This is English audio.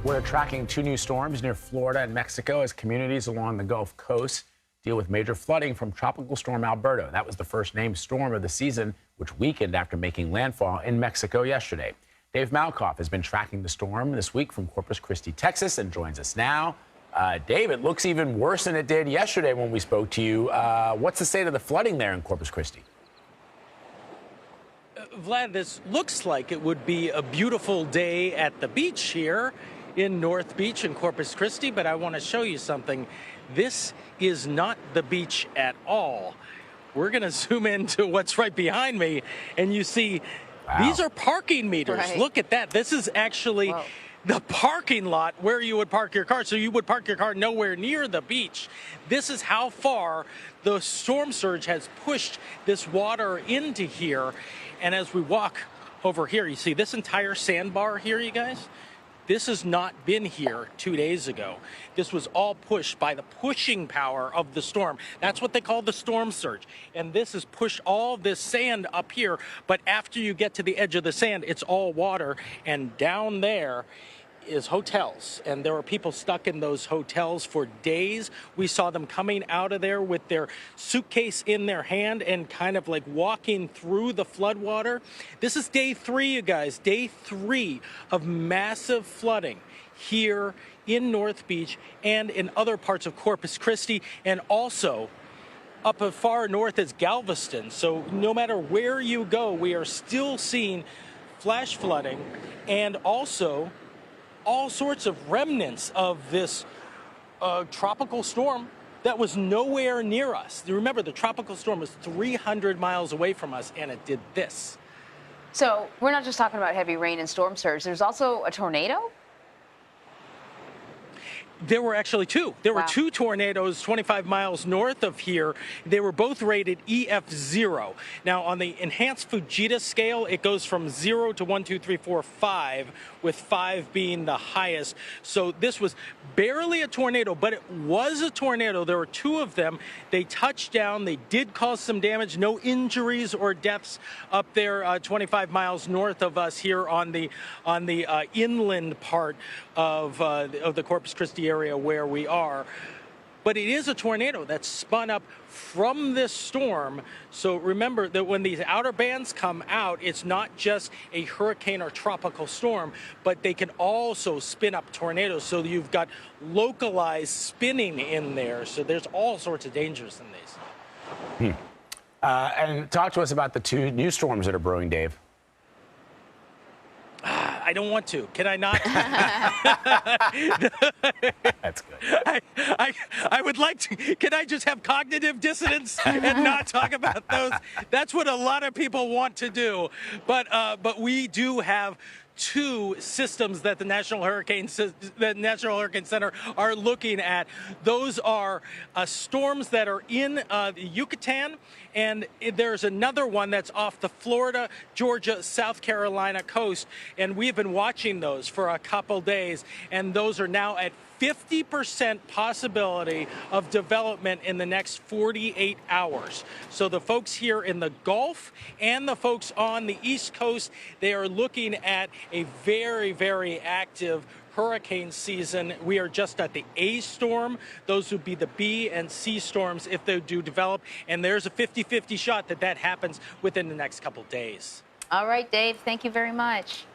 We're tracking two new storms near Florida and Mexico as communities along the Gulf Coast deal with major flooding from Tropical Storm Alberto. That was the first named storm of the season, which weakened after making landfall in Mexico yesterday. Dave Malkoff has been tracking the storm this week from Corpus Christi, Texas, and joins us now. Dave, it looks even worse than it did yesterday when we spoke to you. What's the state of the flooding there in Corpus Christi? Vlad, this looks like it would be a beautiful day at the beach here in North Beach in Corpus Christi, but I want to show you something. This is not the beach at all. We're going to zoom into what's right behind me, and you see these are parking meters. Right. Look at that. This is actually the parking lot where you would park your car. So you would park your car nowhere near the beach. This is how far the storm surge has pushed this water into here. And as we walk over here, you see this entire sandbar here, you guys? This has not been here 2 days ago. This was all pushed by the pushing power of the storm. That's what they call the storm surge. And this has pushed all this sand up here. But after you get to the edge of the sand, it's all water. And down there is hotels, and there were people stuck in those hotels for days. We saw them coming out of there with their suitcase in their hand and kind of like walking through the floodwater. This is day 3, you guys, day 3 of massive flooding here in North Beach and in other parts of Corpus Christi, and also up as far north as Galveston. So no matter where you go, we are still seeing flash flooding and also all sorts of remnants of this tropical storm that was nowhere near us. Remember, the tropical storm was 300 miles away from us, and it did this. So we're not just talking about heavy rain and storm surge. There's also a tornado? There were actually two. There were two tornadoes 25 miles north of here. They were both rated EF0. Now, on the enhanced Fujita scale, it goes from 0 to 1, 2, 3, 4, 5, with 5 being the highest. So this was barely a tornado, but it was a tornado. There were 2 of them. They touched down. They did cause some damage. No injuries or deaths up there 25 miles north of us here on the inland part of the Corpus Christi area where we are. But it is a tornado that's spun up from this storm. So remember that when these outer bands come out, it's not just a hurricane or tropical storm, but they can also spin up tornadoes. So you've got localized spinning in there. So there's all sorts of dangers in these. And talk to us about the 2 new storms that are brewing, Dave. I don't want to. Can I not? That's good. I would like to. Can I just have cognitive dissonance and not talk about those? That's what a lot of people want to do. But we do have 2 systems that the National Hurricane Center are looking at. Those are storms that are in the Yucatan, and there's another one that's off the Florida, Georgia, South Carolina coast, and we've been watching those for a couple days, and those are now at 50% possibility of development in the next 48 hours. So the folks here in the Gulf and the folks on the East Coast, they are looking at a very, very active hurricane season. We are just at the A storm. Those would be the B and C storms if they do develop. And there's a 50-50 shot that that happens within the next couple days. All right, Dave, thank you very much.